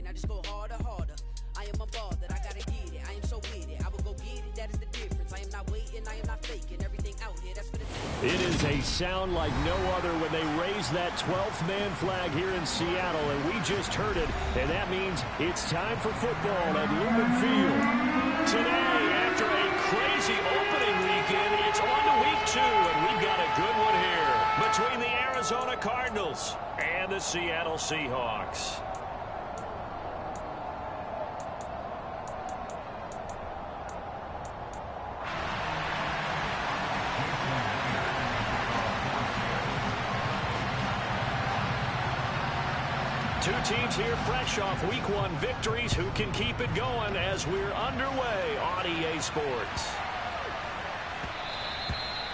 I just go harder, harder. I am unbothered, I gotta get it. I am so with it. I will go get it, that is the difference. I am not waiting, I am not faking. Everything out here, that's for the team. It is a sound like no other when they raise that 12th man flag here in Seattle, and we just heard it, and that means it's time for football at Lumen Field. Today, after a crazy opening weekend, it's on to week 2, and we've got a good one here between the Arizona Cardinals and the Seattle Seahawks. Two teams here fresh off week 1 victories. Who can keep it going as we're underway on EA Sports?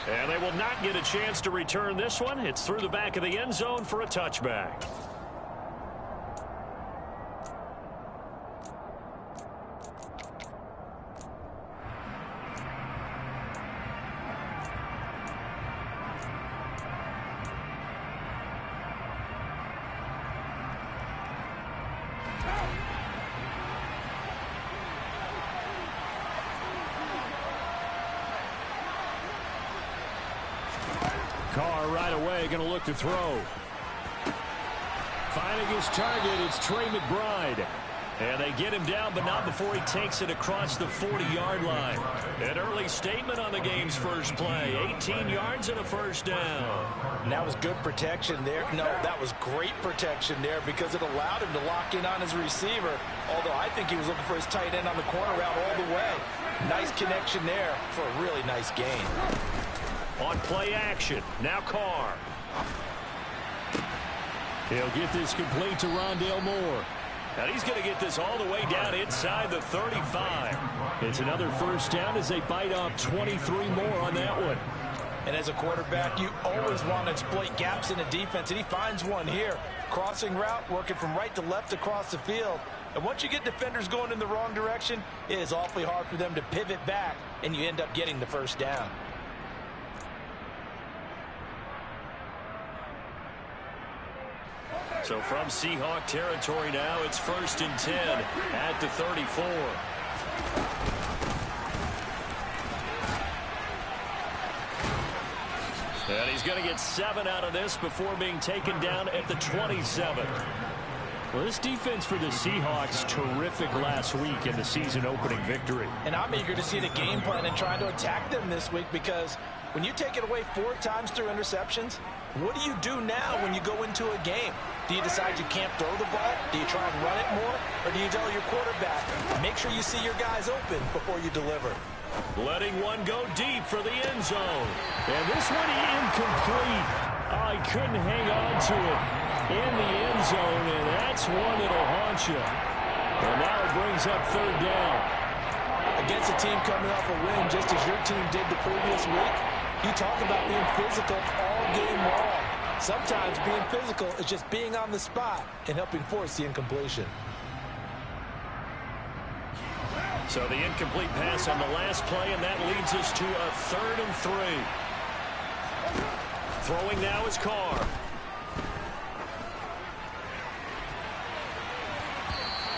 And they will not get a chance to return this one. It's through the back of the end zone for a touchback. Carr right away going to look to throw. Finding his target, it's Trey McBride. And they get him down, but not before he takes it across the 40-yard line. An early statement on the game's first play. 18 yards and a first down. And that was good protection there. No, that was great protection there because it allowed him to lock in on his receiver. Although I think he was looking for his tight end on the corner route all the way. Nice connection there for a really nice gain. On play action, now Carr. He'll get this complete to Rondale Moore. And he's going to get this all the way down inside the 35. It's another first down as they bite off 23 more on that one. And as a quarterback, you always want to exploit gaps in the defense, and he finds one here. Crossing route, working from right to left across the field. And once you get defenders going in the wrong direction, it is awfully hard for them to pivot back, and you end up getting the first down. So from Seahawk territory now, it's 1st and 10 at the 34. And he's going to get 7 out of this before being taken down at the 27. Well, this defense for the Seahawks, terrific last week in the season opening victory. And I'm eager to see the game plan and trying to attack them this week because when you take it away 4 times through interceptions, what do you do now when you go into a game? Do you decide you can't throw the ball? Do you try and run it more? Or do you tell your quarterback, make sure you see your guys open before you deliver? Letting one go deep for the end zone. And this one incomplete. Oh, he couldn't hang on to it in the end zone, and that's one that'll haunt you. And now it brings up 3rd down. Against a team coming off a win just as your team did the previous week, you talk about being physical all game long. Sometimes being physical is just being on the spot and helping force the incompletion. So the incomplete pass on the last play, and that leads us to a 3rd and 3. Throwing now is Carr.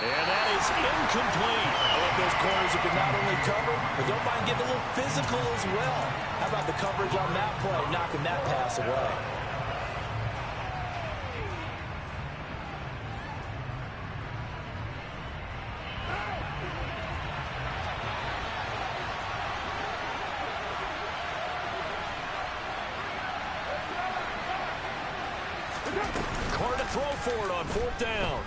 And that is incomplete. I love those corners who can not only cover, but don't mind getting a little physical as well. How about the coverage on that play, knocking that pass away? Carr to throw for it on 4th down.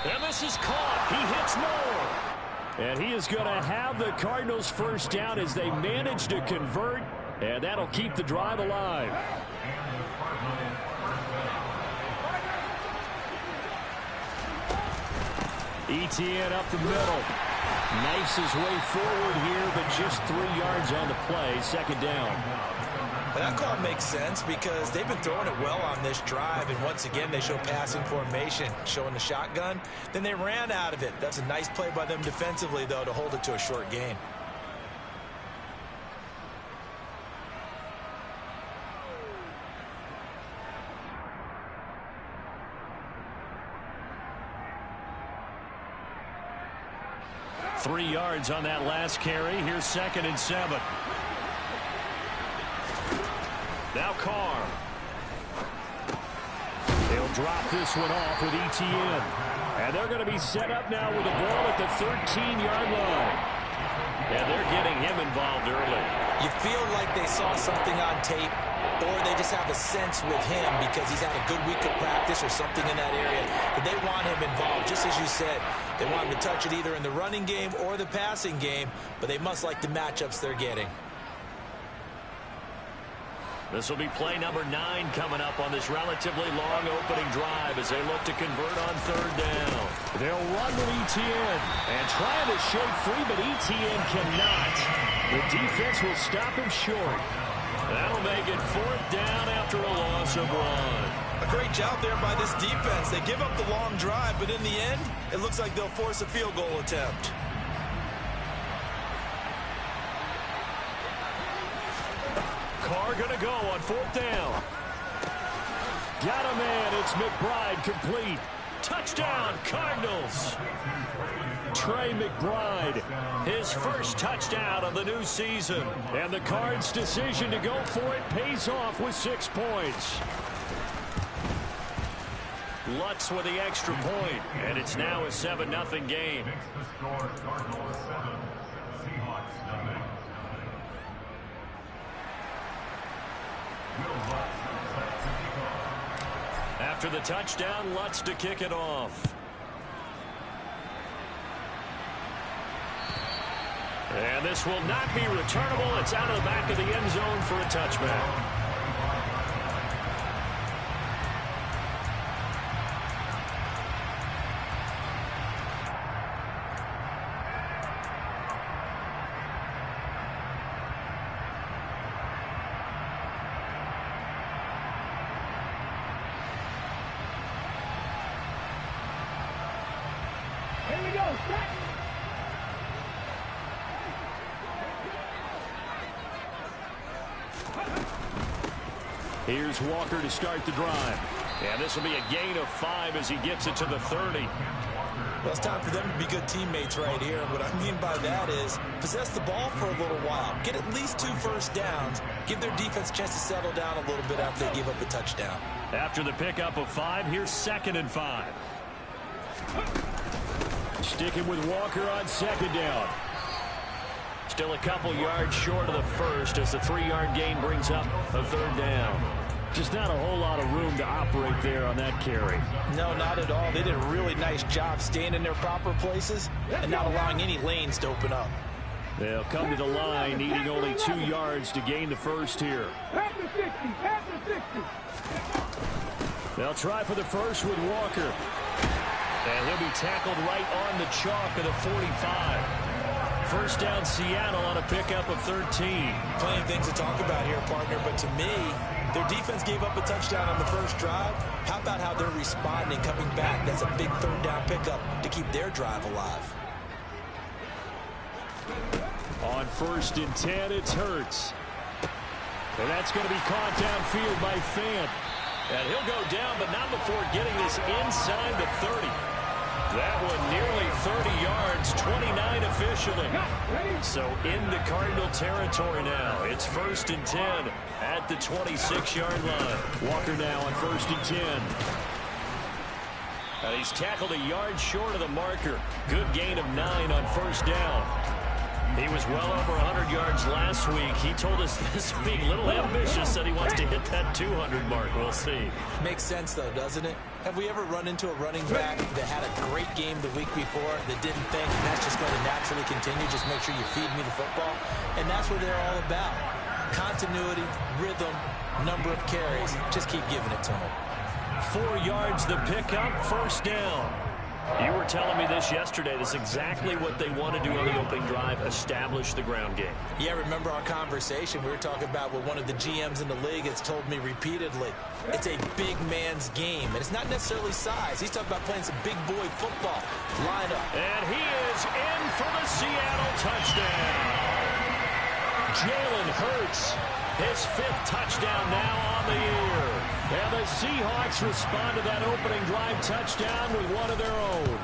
And this is caught. He hits Moore. And he is going to have the Cardinals first down as they manage to convert. And that'll keep the drive alive. ETN up the middle. Knifes his way forward here, but just 3 yards on the play. 2nd down. And that call makes sense because they've been throwing it well on this drive, and once again they show passing formation, showing the shotgun. Then they ran out of it. That's a nice play by them defensively, though, to hold it to a short gain. 3 yards on that last carry. Here's 2nd and 7. Now Carr. They'll drop this one off with ETN. And they're going to be set up now with the ball at the 13-yard line. And they're getting him involved early. You feel like they saw something on tape, or they just have a sense with him because he's had a good week of practice or something in that area that they want him involved. Just as you said, they want him to touch it either in the running game or the passing game, but they must like the matchups they're getting. This will be play number 9 coming up on this relatively long opening drive as they look to convert on 3rd down. They'll run with ETN and trying to shake free, but ETN cannot. The defense will stop him short. That'll make it 4th down after a loss of 1. A great job there by this defense. They give up the long drive, but in the end, it looks like they'll force a field goal attempt. Carr going to go on 4th down. Got a man. It's McBride complete. Touchdown, Cardinals. Trey McBride, his first touchdown of the new season. And the Cards' decision to go for it pays off with 6 points. Lutz with the extra point, and it's now a 7-0 game. After the touchdown, Lutz to kick it off. And this will not be returnable. It's out of the back of the end zone for a touchback. Here's Walker to start the drive. And this will be a gain of 5 as he gets it to the 30. Well, it's time for them to be good teammates right here. What I mean by that is possess the ball for a little while. Get at least 2 first downs. Give their defense a chance to settle down a little bit after they give up a touchdown. After the pickup of 5, here's 2nd and 5. Sticking with Walker on 2nd down. Still a couple yards short of the first as the 3-yard gain brings up a 3rd down. Just not a whole lot of room to operate there on that carry. No, not at all. They did a really nice job staying in their proper places and not allowing any lanes to open up. They'll come to the line needing only 2 yards to gain the first here. They'll try for the first with Walker. And he'll be tackled right on the chalk of the 45. First down Seattle on a pickup of 13. Plenty of things to talk about here, partner, but to me, their defense gave up a touchdown on the first drive. How about how they're responding, coming back? That's a big 3rd down pickup to keep their drive alive. On 1st and 10, it's Hurts. And that's going to be caught downfield by Fant. And he'll go down, but not before getting this inside the 30. That one nearly 30 yards, 29 officially. So into Cardinal territory now. It's 1st and 10 at the 26-yard line. Walker now on 1st and 10. And he's tackled a yard short of the marker. Good gain of 9 on 1st down. He was well over 100 yards last week. He told us this week, a little ambitious, that he wants to hit that 200 mark. We'll see. Makes sense, though, doesn't it? Have we ever run into a running back that had a great game the week before that didn't think that's just going to naturally continue? Just make sure you feed me the football. And that's what they're all about. Continuity, rhythm, number of carries. Just keep giving it to them. 4 yards the pickup, 1st down. You were telling me this yesterday. This is exactly what they want to do on the opening drive, establish the ground game. Yeah, remember our conversation? We were talking about what one of the GMs in the league has told me repeatedly. It's a big man's game, and it's not necessarily size. He's talking about playing some big boy football. Line up. And he is in for the Seattle touchdown. Jalen Hurts, his 5th touchdown now on the year. And the Seahawks respond to that opening drive touchdown with one of their own.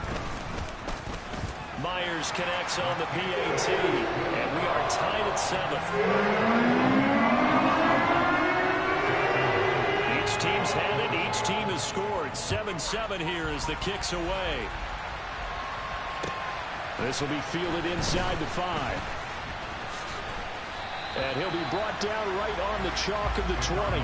My Myers connects on the PAT, and we are tied at 7. Each team's had it. Each team has scored. 7-7 here as the kick's away. This will be fielded inside the 5. And he'll be brought down right on the chalk of the 20.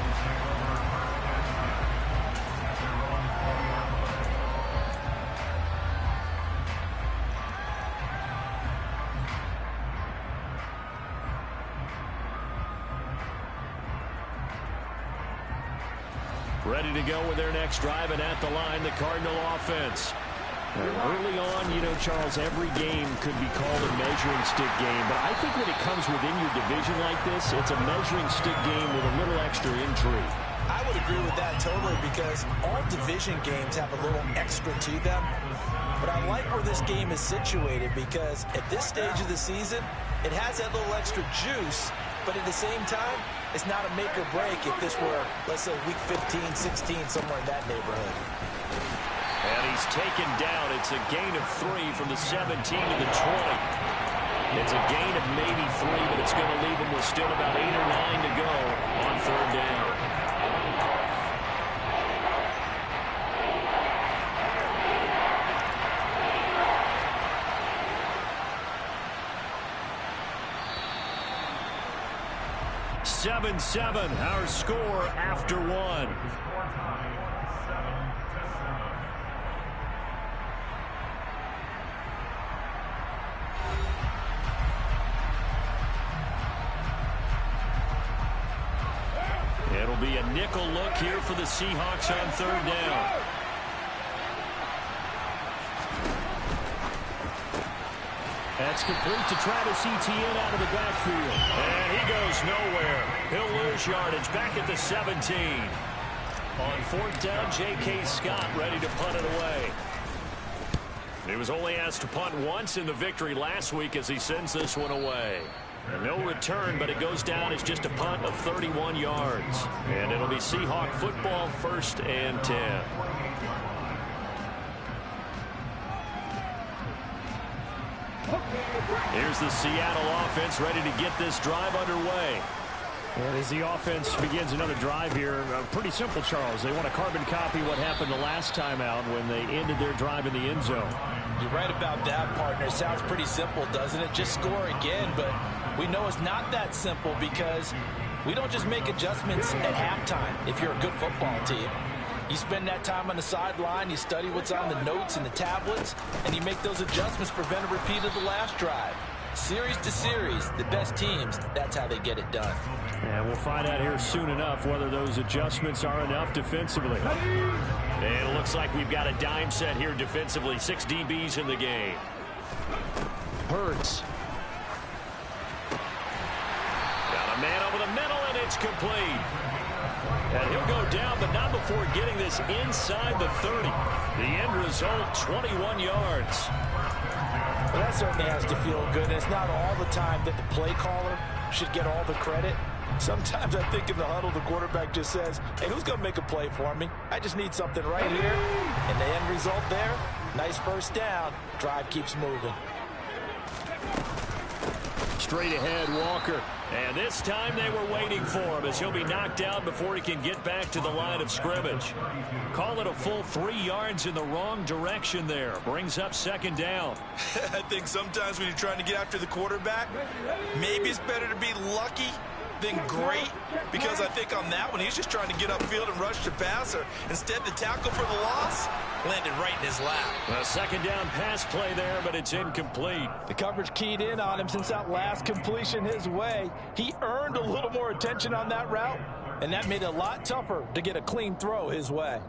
Ready to go with their next drive, and at the line, the Cardinal offense. Early on, you know, Charles, every game could be called a measuring stick game, but I think when it comes within your division like this, it's a measuring stick game with a little extra intrigue. I would agree with that totally, because all division games have a little extra to them. But I like where this game is situated, because at this stage of the season, it has that little extra juice, but at the same time, it's not a make or break if this were, let's say, week 15, 16, somewhere in that neighborhood. And he's taken down. It's a gain of 3 from the 17 to the 20. It's a gain of maybe 3, but it's going to leave him with still about 8 or 9 to go on 3rd down. Seven, our score after 1. It'll be a nickel look here for the Seahawks on 3rd down. That's complete to Travis Etienne out of the backfield. And he goes nowhere. He'll lose yardage back at the 17. On 4th down, J.K. Scott ready to punt it away. He was only asked to punt once in the victory last week as he sends this one away. And no return, but it goes down as just a punt of 31 yards. And it'll be Seahawk football, 1st and 10. Here's the Seattle offense ready to get this drive underway. And as the offense begins another drive here, pretty simple, Charles. They want to carbon copy what happened the last time out when they ended their drive in the end zone. You're right about that, partner. Sounds pretty simple, doesn't it? Just score again, but we know it's not that simple because we don't just make adjustments at halftime if you're a good football team. You spend that time on the sideline, you study what's on the notes and the tablets, and you make those adjustments, prevent a repeat of the last drive. Series to series, the best teams, that's how they get it done. And we'll find out here soon enough whether those adjustments are enough defensively. And it looks like we've got a dime set here defensively. 6 DBs in the game. Hurts. Got a man over the middle, and it's complete. And he'll go down, but not before getting this inside the 30. The end result, 21 yards. Well, that certainly has to feel good. And it's not all the time that the play caller should get all the credit. Sometimes I think in the huddle, the quarterback just says, hey, who's going to make a play for me? I just need something right here. And the end result there, nice 1st down. Drive keeps moving. Straight ahead, Walker. And this time they were waiting for him as he'll be knocked out before he can get back to the line of scrimmage. Call it a full 3 yards in the wrong direction there. Brings up 2nd down. I think sometimes when you're trying to get after the quarterback, maybe it's better to be lucky than great, because I think on that one, he's just trying to get upfield and rush the passer. Instead, the tackle for the loss landed right in his lap. A 2nd down pass play there, but it's incomplete. The coverage keyed in on him since that last completion his way. He earned a little more attention on that route, and that made it a lot tougher to get a clean throw his way.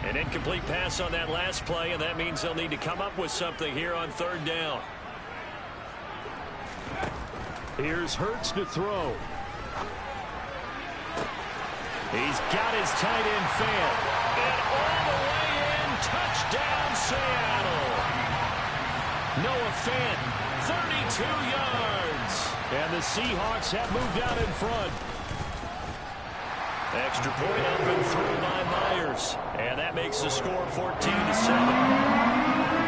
An incomplete pass on that last play, and that means they'll need to come up with something here on 3rd down. Here's Hurts to throw. He's got his tight end fan. And all the way in, touchdown Seattle. Noah Fant, 32 yards. And the Seahawks have moved out in front. Extra point up and through by Myers. And that makes the score 14-7.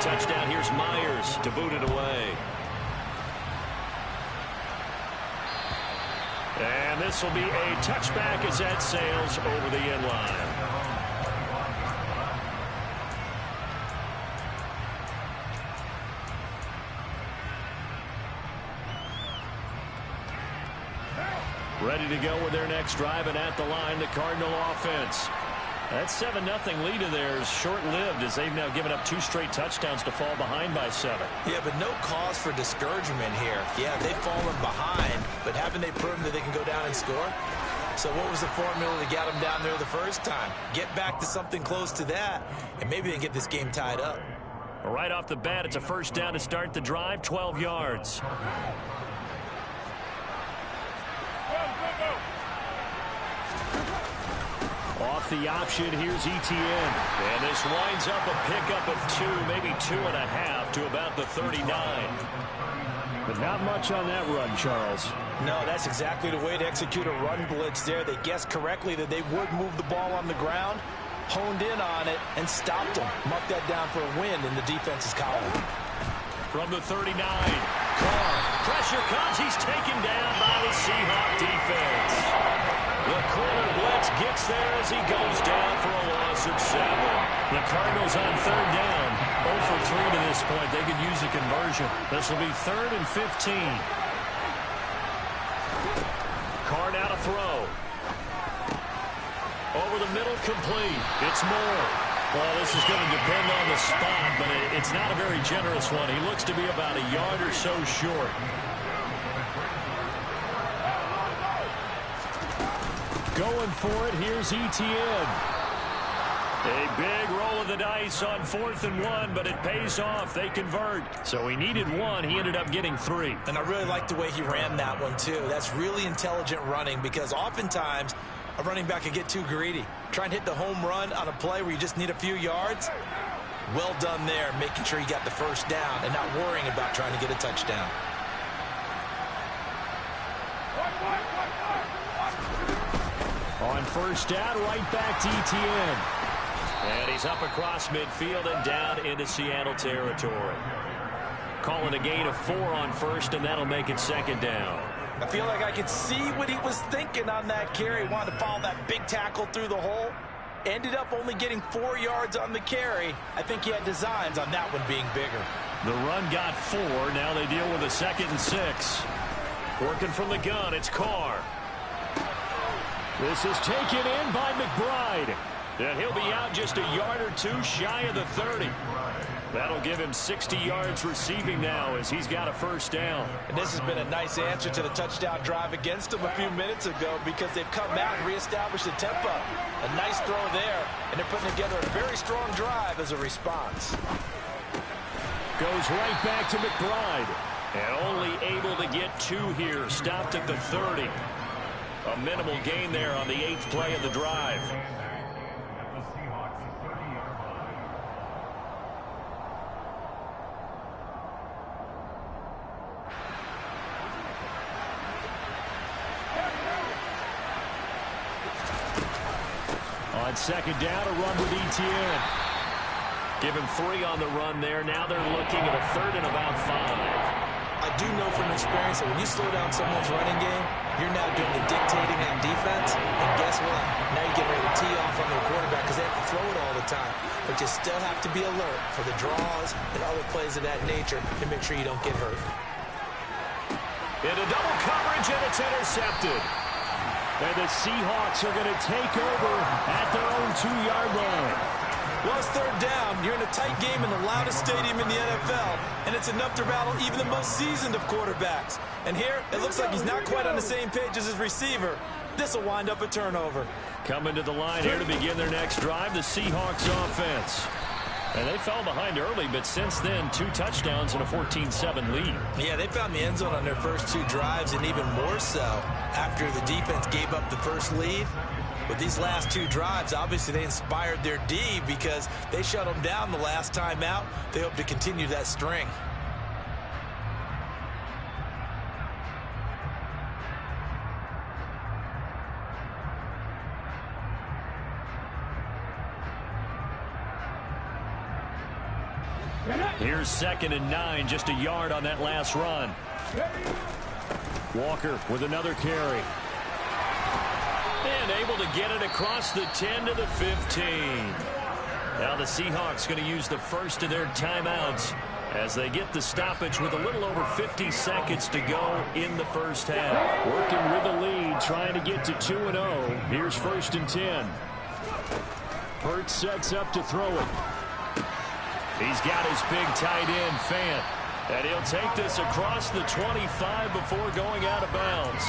touchdown. Here's Myers to boot it away. And this will be a touchback as that sails over the end line. Ready to go with their next drive, and at the line, the Cardinal offense. That 7-0 lead of theirs short-lived as they've now given up 2 straight touchdowns to fall behind by 7. Yeah, but no cause for discouragement here. Yeah, they've fallen behind, but haven't they proven that they can go down and score? So what was the formula that got them down there the first time? Get back to something close to that, and maybe they get this game tied up. Right off the bat, it's a first down to start the drive, 12 yards. Off the option, here's Etienne. And this winds up a pickup of 2, maybe 2.5 to about the 39. But not much on that run, Charles. No, that's exactly the way to execute a run blitz there. They guessed correctly that they would move the ball on the ground, honed in on it, and stopped them. Mark that down for a win in the defense's column. From the 39, Carr. Pressure comes. He's taken down by the Seahawk defense. The corner blitz gets there as he goes down for a loss of 7. The Cardinals on third down. 0 for 3 to this point. They could use a conversion. This will be 3rd and 15. Carr now to throw. Over the middle, complete. It's Moore. Well, this is going to depend on the spot, but it's not a very generous one. He looks to be about a yard or so short. Going for it, here's Etienne. A big roll of the dice on 4th and 1, but it pays off. They convert. So he needed 1. He ended up getting 3. And I really like the way he ran that one, too. That's really intelligent running because oftentimes a running back can get too greedy. Try and hit the home run on a play where you just need a few yards. Well done there, making sure you got the first down and not worrying about trying to get a touchdown. On first down, right back to Etienne. And he's up across midfield and down into Seattle territory. Calling a gain of 4 on first, and that'll make it 2nd down. I feel like I could see what he was thinking on that carry. Wanted to follow that big tackle through the hole. Ended up only getting 4 yards on the carry. I think he had designs on that one being bigger. The run got 4. Now they deal with a 2nd and 6. Working from the gun, it's Carr. This is taken in by McBride. And he'll be out just a yard or 2 shy of the 30. That'll give him 60 yards receiving now as he's got a first down. And this has been a nice answer to the touchdown drive against them a few minutes ago because they've come out and reestablished the tempo. A nice throw there, and they're putting together a very strong drive as a response. Goes right back to McBride. And only able to get 2 here. Stopped at the 30. A minimal gain there on the 8th play of the drive. On 2nd down, a run with Etienne. Give him 3 on the run there. Now they're looking at a 3rd and about 5. I do know from experience that when you slow down someone's running game, you're now doing the dictating on defense. And guess what? Now you're getting ready to tee off on their quarterback because they have to throw it all the time. But you still have to be alert for the draws and other plays of that nature to make sure you don't get hurt. Into double coverage, and it's intercepted. And the Seahawks are going to take over at their own 2-yard line. Well, it's 3rd down. You're in a tight game in the loudest stadium in the NFL, and it's enough to rattle even the most seasoned of quarterbacks. And here, it looks like he's not quite on the same page as his receiver. This will wind up a turnover. Coming to the line here to begin their next drive, the Seahawks offense. And they fell behind early, but since then, 2 touchdowns and a 14-7 lead. Yeah, they found the end zone on their first 2 drives, and even more so after the defense gave up the first lead. With these last 2 drives, obviously they inspired their D because they shut them down the last time out. They hope to continue that string. Here's 2nd and 9, just a yard on that last run. Walker with another carry. And able to get it across the 10 to the 15. Now the Seahawks going to use the first of their timeouts as they get the stoppage with a little over 50 seconds to go in the first half. Working with the lead, trying to get to 2-0. Here's 1st and 10. Hurts sets up to throw it. He's got his big tight end, Fant. And he'll take this across the 25 before going out of bounds.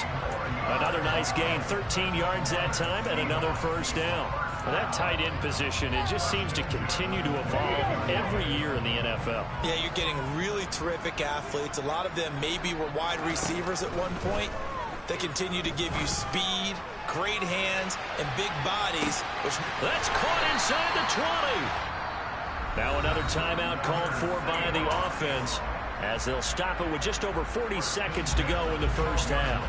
Another nice gain, 13 yards that time, and another first down. Well, that tight end position, it just seems to continue to evolve every year in the NFL. Yeah, you're getting really terrific athletes. A lot of them maybe were wide receivers at one point. They continue to give you speed, great hands, and big bodies. That's caught inside the 20. Now another timeout called for by the offense as they'll stop it with just over 40 seconds to go in the first half.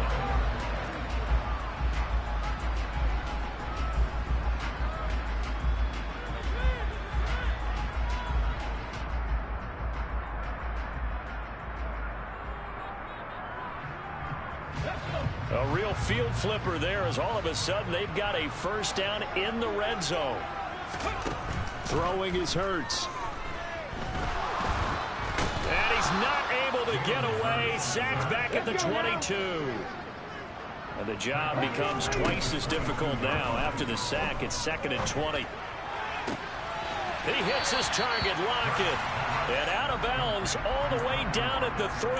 A real field flipper there as all of a sudden they've got a first down in the red zone. Throwing is Hurts. And he's not able to get away. Sacked back at the 22. And the job becomes twice as difficult now after the sack. It's 2nd and 20. He hits his target, Lockett. And out of bounds all the way down at the 3.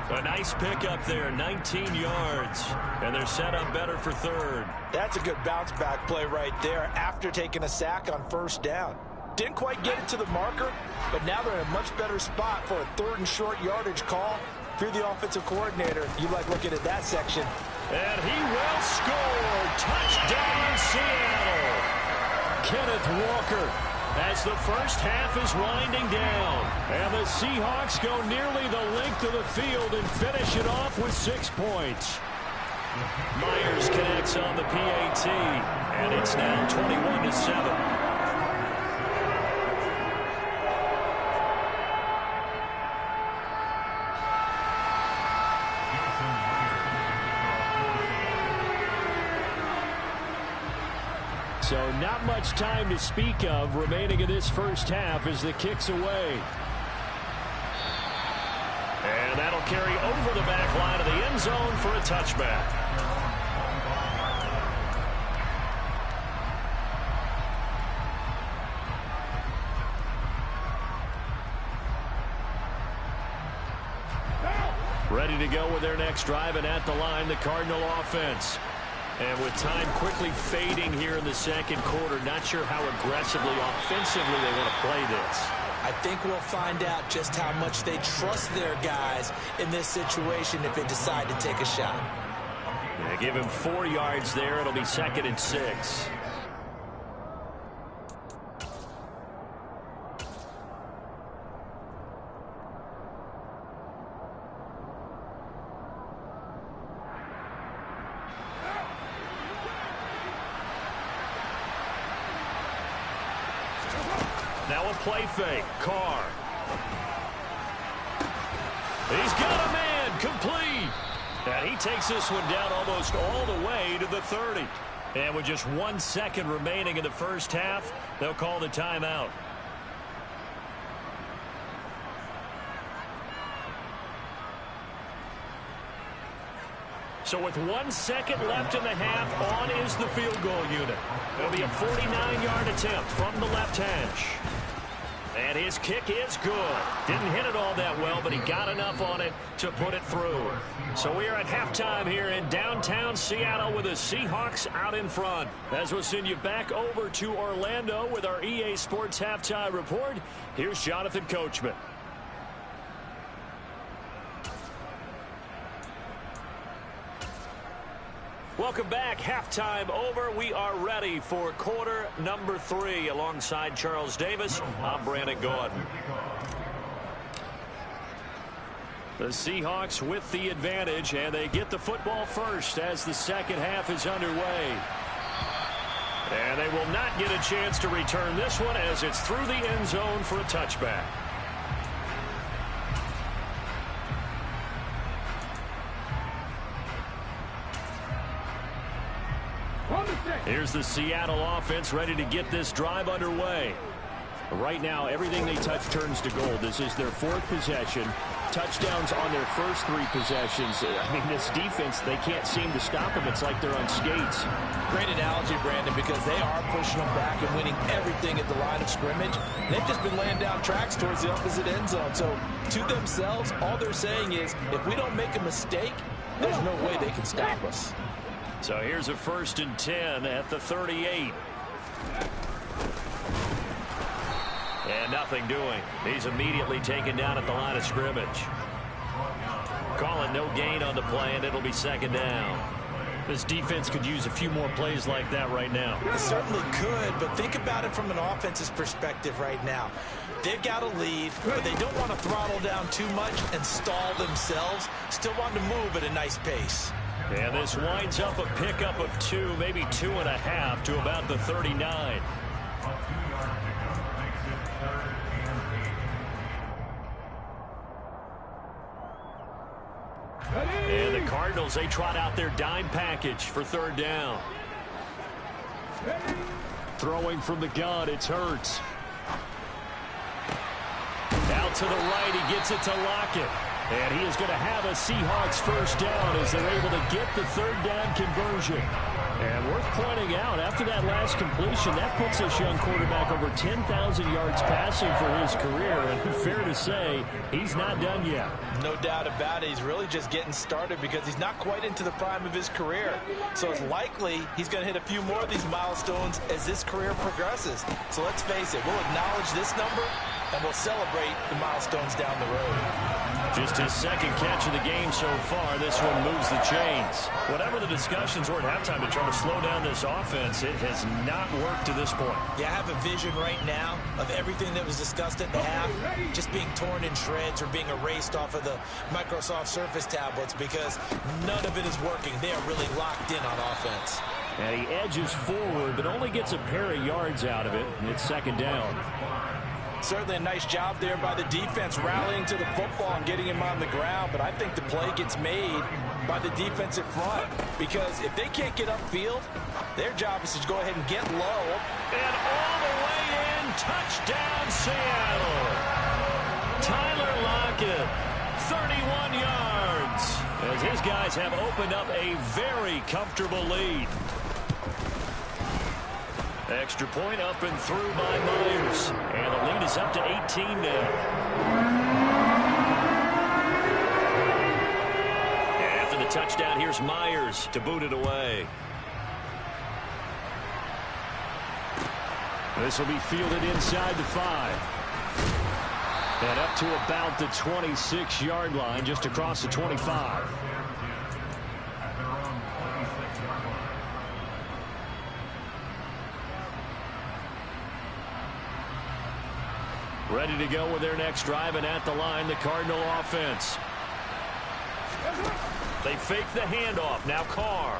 A nice pickup there, 19 yards. And they're set up better for 3rd. That's a good bounce back play right there after taking a sack on first down. Didn't quite get it to the marker, but now they're in a much better spot for a 3rd and short yardage call. If you're the offensive coordinator, you like looking at that section. And he will score. Touchdown, Seattle. Kenneth Walker as the first half is winding down. And the Seahawks go nearly the length of the field and finish it off with 6 points. Myers connects on the PAT, and it's now 21-7. So not much time to speak of remaining in this first half as the kick's away. And that'll carry over the back line of the end zone for a touchback. Ready to go with their next drive, and at the line, the Cardinal offense. And with time quickly fading here in the second quarter, not sure how aggressively, offensively they want to play this. I think we'll find out just how much they trust their guys in this situation if they decide to take a shot. They give him 4 yards there. It'll be 2nd and 6. Now a play fake. Carr. He's got a man. Complete. And he takes this one down almost all the way to the 30. And with just 1 second remaining in the first half, they'll call the timeout. So with 1 second left in the half, on is the field goal unit. It'll be a 49-yard attempt from the left hash. And his kick is good. Didn't hit it all that well, but he got enough on it to put it through. So we are at halftime here in downtown Seattle with the Seahawks out in front. As we'll send you back over to Orlando with our EA Sports Halftime Report, here's Jonathan Coachman. Welcome back. Halftime over. We are ready for quarter number 3. Alongside Charles Davis, I'm Brandon Gaudin. The Seahawks with the advantage, and they get the football first as the second half is underway. And they will not get a chance to return this one as it's through the end zone for a touchback. here's the Seattle offense ready to get this drive underway. Right now, everything they touch turns to gold. This is their 4th possession. Touchdowns on their first 3 possessions. I mean, this defense, they can't seem to stop them. It's like they're on skates. Great analogy, Brandon, because they are pushing them back and winning everything at the line of scrimmage. They've just been laying down tracks towards the opposite end zone. So, to themselves, all they're saying is, if we don't make a mistake, there's no way they can stop us. So here's a 1st and 10 at the 38. And nothing doing. He's immediately taken down at the line of scrimmage. Calling no gain on the play, and it'll be 2nd down. This defense could use a few more plays like that right now. It certainly could, but think about it from an offense's perspective right now. They've got a lead, but they don't want to throttle down too much and stall themselves. Still want to move at a nice pace. And this winds up a pickup of 2, maybe 2.5 to about the 39. And the Cardinals, they trot out their dime package for 3rd down. Throwing from the gun, it's Hurts. Out to the right, he gets it to Lockett. And he is going to have a Seahawks 1st down as they're able to get the 3rd down conversion. And worth pointing out, after that last completion, that puts this young quarterback over 10,000 yards passing for his career. And fair to say, he's not done yet. No doubt about it. He's really just getting started because he's not quite into the prime of his career. So it's likely he's going to hit a few more of these milestones as this career progresses. So let's face it, we'll acknowledge this number and we'll celebrate the milestones down the road. Just his 2nd catch of the game so far. This one moves the chains. Whatever the discussions were at halftime to try to slow down this offense, it has not worked to this point. Yeah, I have a vision right now of everything that was discussed at the half just being torn in shreds or being erased off of the Microsoft Surface tablets because none of it is working. They are really locked in on offense. And he edges forward, but only gets a pair of yards out of it, and it's 2nd down. Certainly a nice job there by the defense rallying to the football and getting him on the ground, but I think the play gets made by the defensive front because if they can't get upfield, their job is to go ahead and get low. And all the way in, touchdown Seattle. Tyler Lockett, 31 yards, as his guys have opened up a very comfortable lead. Extra point up and through by Myers. And the lead is up to 18 now. And after the touchdown, here's Myers to boot it away. This will be fielded inside the 5. And up to about the 26-yard line, just across the 25. Ready to go with their next drive, and at the line, the Cardinal offense. They fake the handoff. Now Carr.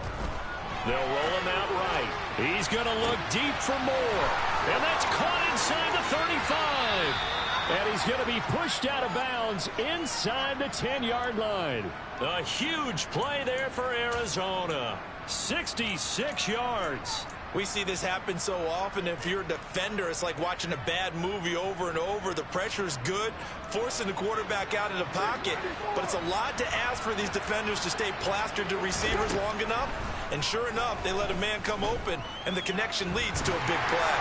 They'll roll him out right. He's going to look deep for more. And that's caught inside the 35. And he's going to be pushed out of bounds inside the 10-yard line. A huge play there for Arizona. 66 yards. We see this happen so often. If you're a defender, it's like watching a bad movie over and over. The pressure is good, forcing the quarterback out of the pocket. But it's a lot to ask for these defenders to stay plastered to receivers long enough. And sure enough, they let a man come open, and the connection leads to a big play.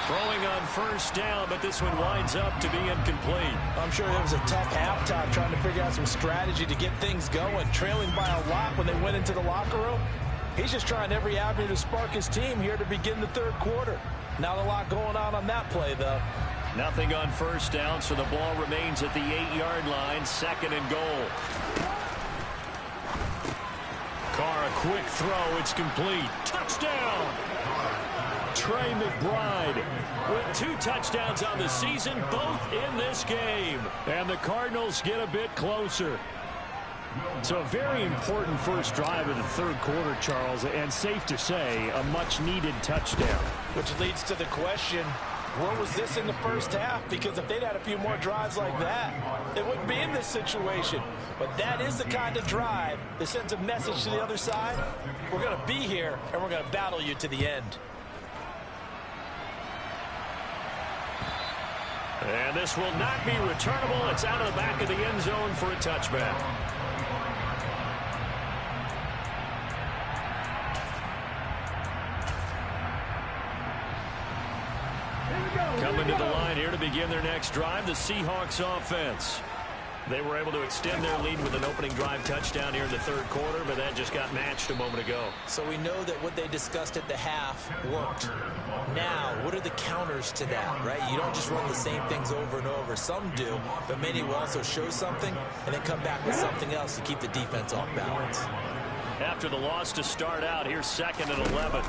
Throwing on 1st down, but this one winds up to be incomplete. I'm sure it was a tough halftime trying to figure out some strategy to get things going. Trailing by a lot when they went into the locker room. He's just trying every avenue to spark his team here to begin the 3rd quarter. Not a lot going on that play, though. Nothing on 1st down, so the ball remains at the 8-yard line, 2nd and goal. Carr, a quick throw. It's complete. Touchdown! Trey McBride with 2 touchdowns on the season, both in this game. And the Cardinals get a bit closer. So a very important first drive of the 3rd quarter, Charles, and safe to say, a much-needed touchdown. Which leads to the question, Where was this in the first half? Because if they'd had a few more drives like that, they wouldn't be in this situation. But that is the kind of drive that sends a message to the other side. We're going to be here, and we're going to battle you to the end. And this will not be returnable. It's out of the back of the end zone for a touchback. Coming to the line here to begin their next drive, the Seahawks offense. They were able to extend their lead with an opening drive touchdown here in the third quarter, but that just got matched a moment ago. So we know that what they discussed at the half worked. Now, what are the counters to that, right? You don't just run the same things over and over. Some do, but many will also show something and then come back with something else to keep the defense off balance. After the loss to start out, here's 2nd and 11.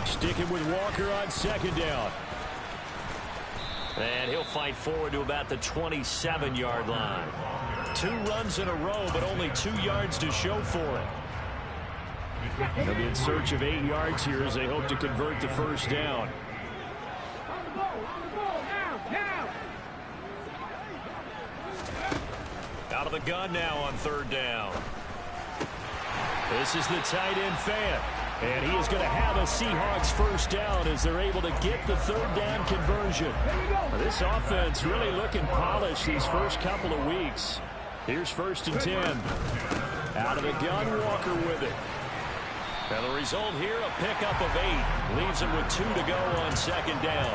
Sticking with Walker on 2nd down. And he'll fight forward to about the 27-yard line. 2 runs in a row, but only 2 yards to show for it. They'll be in search of 8 yards here as they hope to convert the first down. Out of the gun now on 3rd down. This is the tight end Fant. And he is going to have a Seahawks first down as they're able to get the 3rd down conversion. This offense really looking polished these first couple of weeks. Here's 1st and 10. Out of the gun, Walker with it. And the result here, a pickup of 8. Leaves him with 2 to go on 2nd down.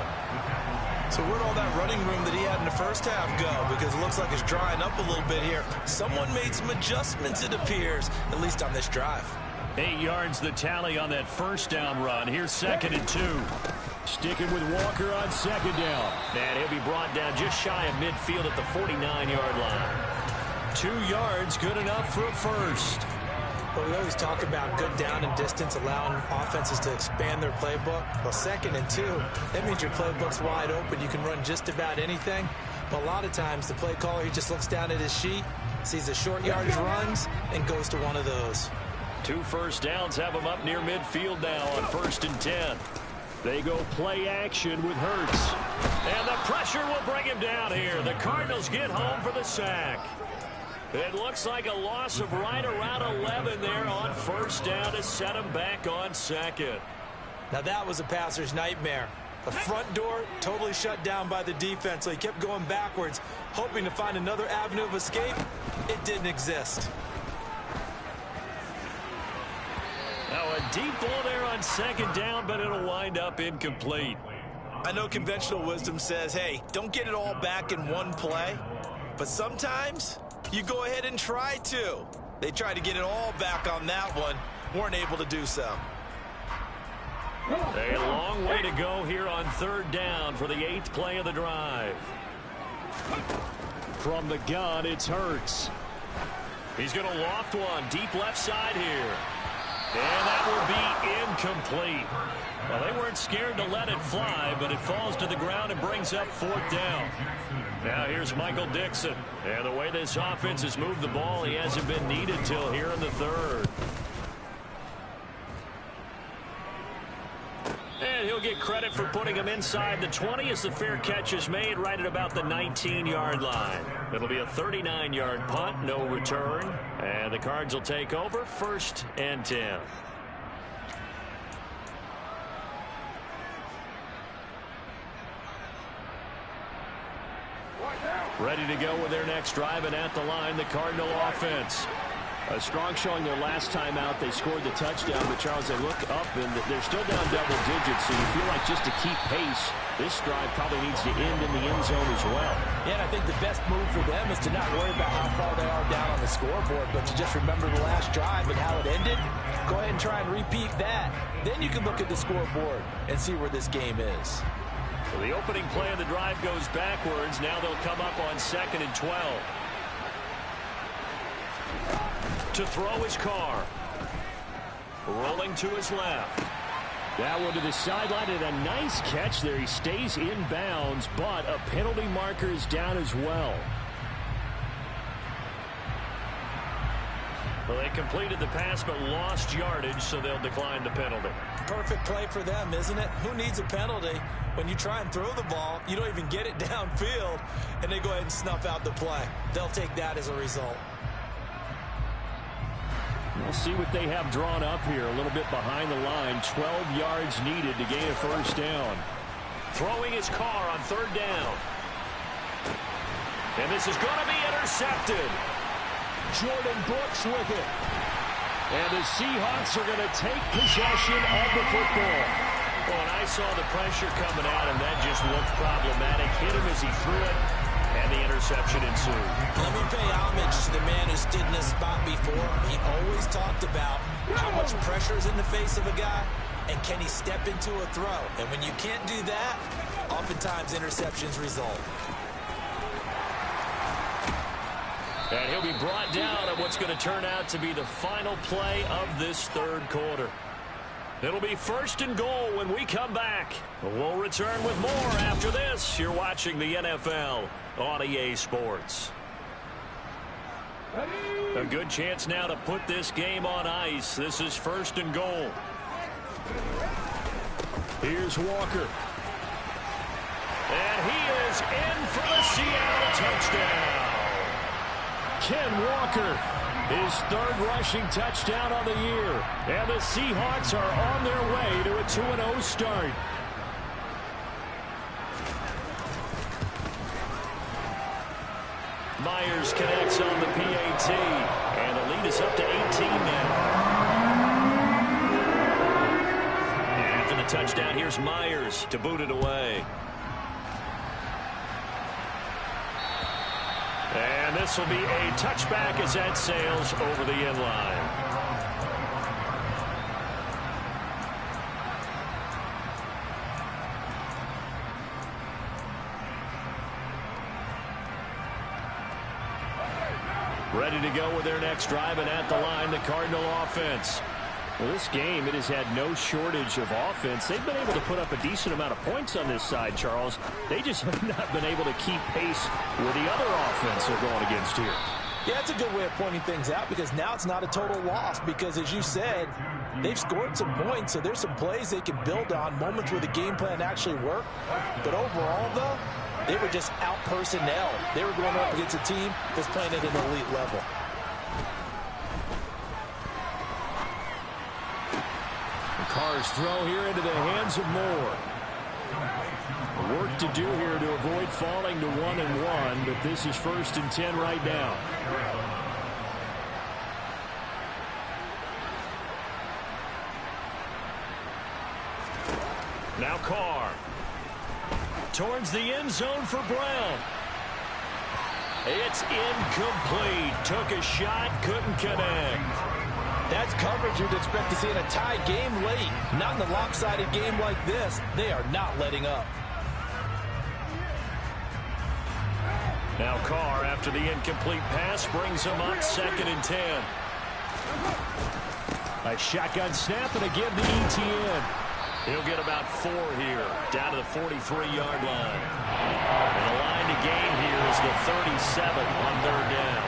So where'd all that running room that he had in the first half go? Because it looks like it's drying up a little bit here. Someone made some adjustments, it appears, at least on this drive. 8 yards the tally on that first down run. Here's 2nd and 2. Sticking with Walker on 2nd down. And he'll be brought down just shy of midfield at the 49-yard line. 2 yards, good enough for a first. Well, we always talk about good down and distance, allowing offenses to expand their playbook. Well, 2nd and 2, that means your playbook's wide open. You can run just about anything. But a lot of times, the play caller, he just looks down at his sheet, sees the short yardage runs, and goes to one of those. 2 first downs have them up near midfield now on 1st and 10. They go play action with Hurts. And the pressure will bring him down here. The Cardinals get home for the sack. It looks like a loss of right around 11 there on 1st down to set him back on 2nd. Now that was a passer's nightmare. The front door totally shut down by the defense, so he kept going backwards, hoping to find another avenue of escape. It didn't exist. Now a deep ball there on 2nd down, but it'll wind up incomplete. I know conventional wisdom says, hey, don't get it all back in one play. But sometimes you go ahead and try to. They tried to get it all back on that one. Weren't able to do so. A long way to go here on 3rd down for the 8th play of the drive. From the gun, it's Hurts. He's going to loft one deep left side here. And that will be incomplete. Well, they weren't scared to let it fly, but it falls to the ground and brings up 4th down. Now here's Michael Dixon. And the way this offense has moved the ball, he hasn't been needed till here in the 3rd. And he'll get credit for putting him inside the 20 as the fair catch is made right at about the 19-yard line. It'll be a 39-yard punt, no return. And the Cards will take over 1st and 10. Ready to go with their next drive, and at the line, the Cardinal offense. A strong showing their last time out. They scored the touchdown, but Charles, they look up and they're still down double digits, so you feel like just to keep pace, this drive probably needs to end in the end zone as well. Yeah, and I think the best move for them is to not worry about how far they are down on the scoreboard, but to just remember the last drive and how it ended. Go ahead and try and repeat that. Then you can look at the scoreboard and see where this game is. So the opening play of the drive goes backwards. Now they'll come up on 2nd and 12. To throw his Carr. Rolling to his left. That one to the sideline, and a nice catch there. He stays in bounds, but a penalty marker is down as well. Well, they completed the pass but lost yardage, so they'll decline the penalty. Perfect play for them, isn't it? Who needs a penalty? When you try and throw the ball, you don't even get it downfield, and they go ahead and snuff out the play. They'll take that as a result. We'll see what they have drawn up here. A little bit behind the line. 12 yards needed to gain a first down. Throwing his car on third down. And this is going to be intercepted. Jordan Brooks with it. And the Seahawks are going to take possession of the football. Well, and I saw the pressure coming at him. That just looked problematic. Hit him as he threw it, and the interception ensued. Let me pay homage to the man who stood in this spot before. He always talked about how much pressure is in the face of a guy, and can he step into a throw. And when you can't do that, oftentimes interceptions result. And he'll be brought down at what's going to turn out to be the final play of this third quarter. It'll be first and goal when we come back. We'll return with more after this. You're watching the NFL on EA Sports. A good chance now to put this game on ice. This is first and goal. Here's Walker. And he is in for the Seattle touchdown. Ken Walker, his third rushing touchdown on the year. And the Seahawks are on their way to a 2-0 start. Myers connects on the PAT. And the lead is up to 18 now. And after the touchdown, here's Myers to boot it away. And this will be a touchback as that sails over the end line. Ready to go with their next drive, and at the line, the Cardinal offense. Well, this game, it has had no shortage of offense. They've been able to put up a decent amount of points on this side, Charles. They just have not been able to keep pace with the other offense they're going against here. Yeah, it's a good way of pointing things out, because now it's not a total loss, because as you said, they've scored some points, so there's some plays they can build on, moments where the game plan actually worked. But overall, though, they were just out-personnel. They were going up against a team that's playing at an elite level. Carr's throw here into the hands of Moore. Work to do here to avoid falling to 1-1, but this is 1st and 10 right now. Now Carr. Towards the end zone for Brown. It's incomplete. Took a shot, couldn't connect. That's coverage you'd expect to see in a tie game late. Not in a lopsided game like this. They are not letting up. Now Carr, after the incomplete pass, brings him up 2nd and 10. A shotgun snap, and again the ETN. He'll get about 4 here, down to the 43-yard line. And the line to gain here is the 37 on 3rd down.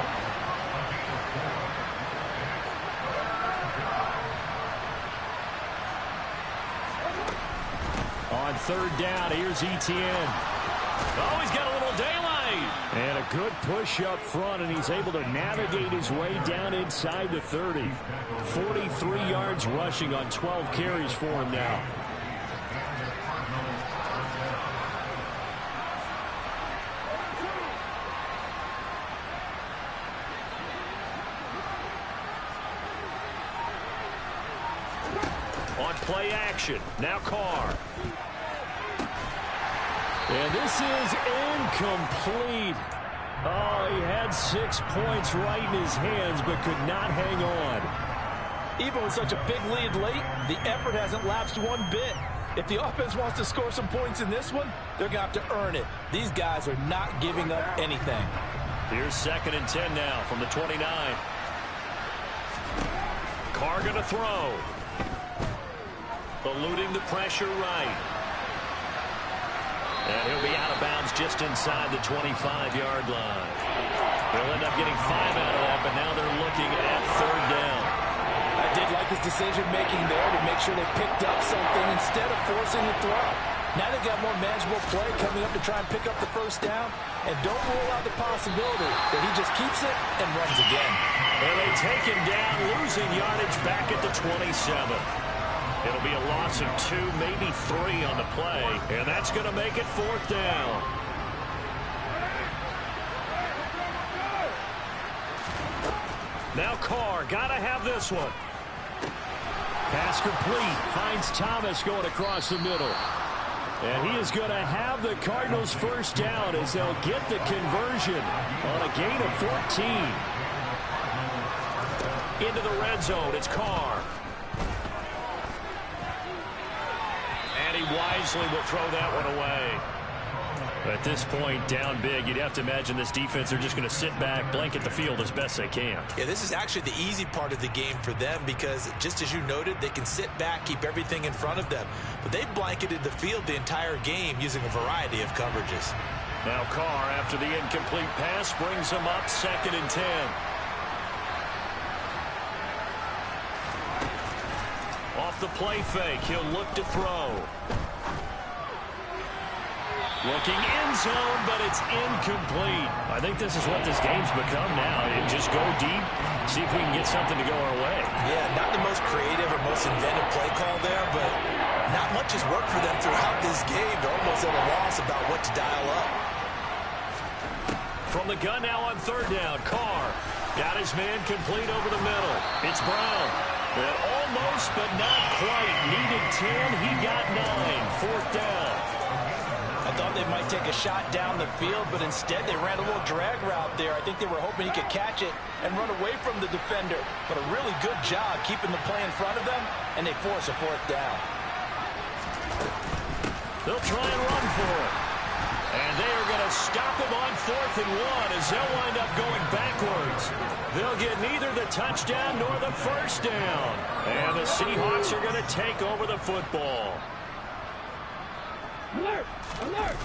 On 3rd down, here's Etienne. Oh, he's got a little daylight. And a good push up front, and he's able to navigate his way down inside the 30. 43 yards rushing on 12 carries for him now. On play action, now Carr. And this is incomplete. Oh, he had 6 points right in his hands, but could not hang on. Even with such a big lead late, the effort hasn't lapsed one bit. If the offense wants to score some points in this one, they're going to have to earn it. These guys are not giving up anything. Here's 2nd and 10 now from the 29. Carr going to throw. Eluding the pressure right. And he'll be out of bounds just inside the 25-yard line. They'll end up getting 5 out of that, but now they're looking at 3rd down. I did like his decision-making there to make sure they picked up something instead of forcing the throw. Now they've got more manageable play coming up to try and pick up the 1st down. And don't rule out the possibility that he just keeps it and runs again. And they take him down, losing yardage back at the 27. It'll be a loss of 2, maybe 3 on the play. And that's going to make it 4th down. Now Carr, got to have this one. Pass complete. Finds Thomas going across the middle. And he is going to have the Cardinals' 1st down as they'll get the conversion on a gain of 14. Into the red zone. It's Carr. And he wisely will throw that one away. At this point, down big, you'd have to imagine this defense are just going to sit back, blanket the field as best they can. Yeah, this is actually the easy part of the game for them because, just as you noted, they can sit back, keep everything in front of them. But they've blanketed the field the entire game using a variety of coverages. Now Carr, after the incomplete pass, brings them up 2nd and 10. Off the play fake, he'll look to throw. Looking end zone, but it's incomplete. I think this is what this game's become now. Just go deep, see if we can get something to go our way. Yeah, not the most creative or most inventive play call there, but not much has worked for them throughout this game. They're almost at a loss about what to dial up. From the gun now on 3rd down, Carr got his man complete over the middle. It's Brown. And almost, but not quite. Needed 10, he got 9. 4th down. I thought they might take a shot down the field, but instead they ran a little drag route there. I think they were hoping he could catch it and run away from the defender. But a really good job keeping the play in front of them, and they force a 4th down. They'll try and run for it. And they are going to stop him on 4th and 1 as they'll wind up going backwards. They'll get neither the touchdown nor the 1st down. And the Seahawks are going to take over the football. Alert! Alert!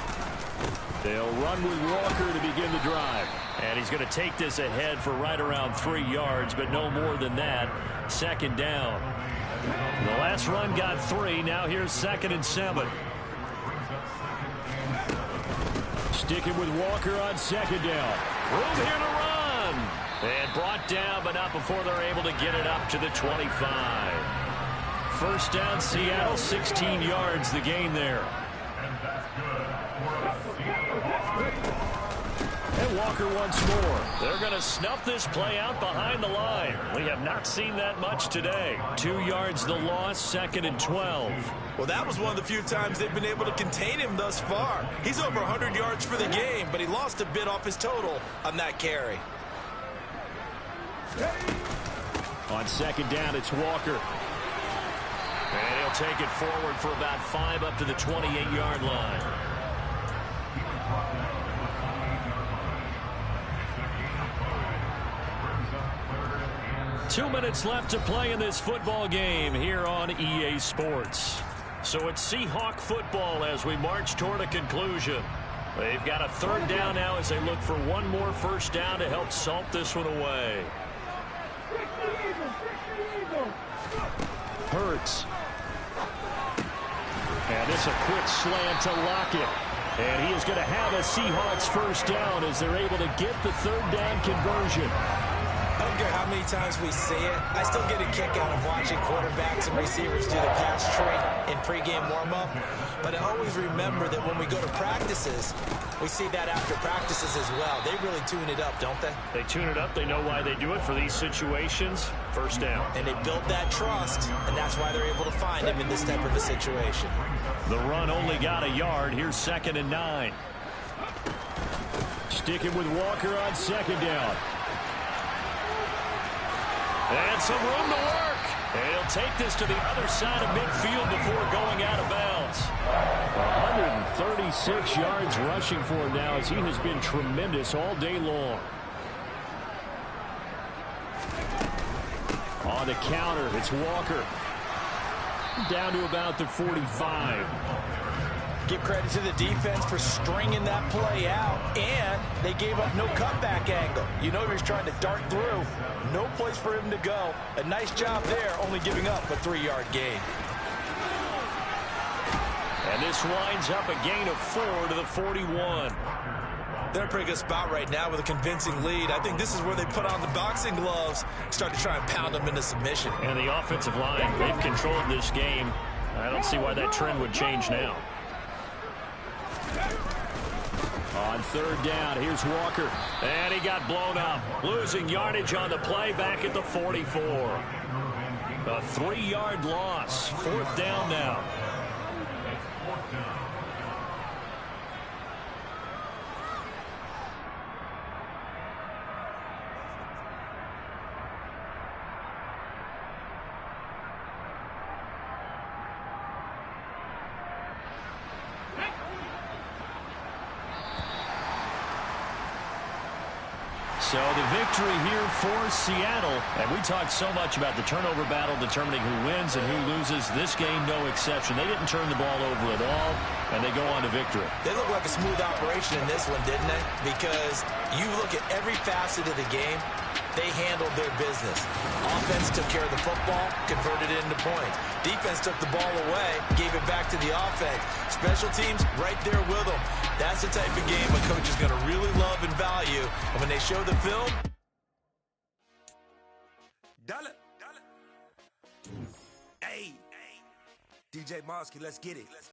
They'll run with Walker to begin the drive. And he's going to take this ahead for right around 3 yards, but no more than that. 2nd down. The last run got 3. Now here's 2nd and 7. Sticking with Walker on 2nd down. Room here to run. And brought down, but not before they're able to get it up to the 25. 1st down, Seattle, 16 yards the gain there. And Walker once more. They're going to snuff this play out behind the line. We have not seen that much today. 2 yards the loss, 2nd and 12. Well, that was one of the few times they've been able to contain him thus far. He's over 100 yards for the game, but he lost a bit off his total on that carry. On 2nd down, it's Walker. And he'll take it forward for about 5 up to the 28-yard line. Two minutes left to play in this football game here on EA Sports. So it's Seahawk football as we march toward a conclusion. They've got a 3rd down now as they look for one more 1st down to help salt this one away. Hurts. And this a quick slant to Lockett. And he is going to have a Seahawks 1st down as they're able to get the 3rd down conversion. I don't care how many times we see it. I still get a kick out of watching quarterbacks and receivers do the pass tree in pregame warm-up. But I always remember that when we go to practices, we see that after practices as well. They really tune it up, don't they? They tune it up. They know why they do it for these situations. 1st down. And they build that trust, and that's why they're able to find him in this type of a situation. The run only got a yard. Here's 2nd and 9. Sticking with Walker on 2nd down. And some room to work. And he'll take this to the other side of midfield before going out of bounds. 136 yards rushing for him now as he has been tremendous all day long. On the counter, it's Walker. Down to about the 45. Give credit to the defense for stringing that play out, and they gave up no cutback angle. You know he was trying to dart through. No place for him to go. A nice job there, only giving up a 3-yard gain. And this winds up a gain of 4 to the 41. They're in a pretty good spot right now with a convincing lead. I think this is where they put on the boxing gloves, start to try and pound them into submission. And the offensive line, they've controlled this game. I don't see why that trend would change now. On third down, here's Walker. And he got blown up. Losing yardage on the play back at the 44. A 3-yard loss. 4th down now. So the victory here for Seattle. And we talked so much about the turnover battle determining who wins and who loses. This game, no exception. They didn't turn the ball over at all, and they go on to victory. They look like a smooth operation in this one, didn't they? Because you look at every facet of the game, they handled their business. Offense took care of the football, converted it into points. Defense took the ball away, gave it back to the offense. Special teams right there with them. That's the type of game a coach is going to really love and value. And when they show the film, Hey, DJ Mosky, let's get it.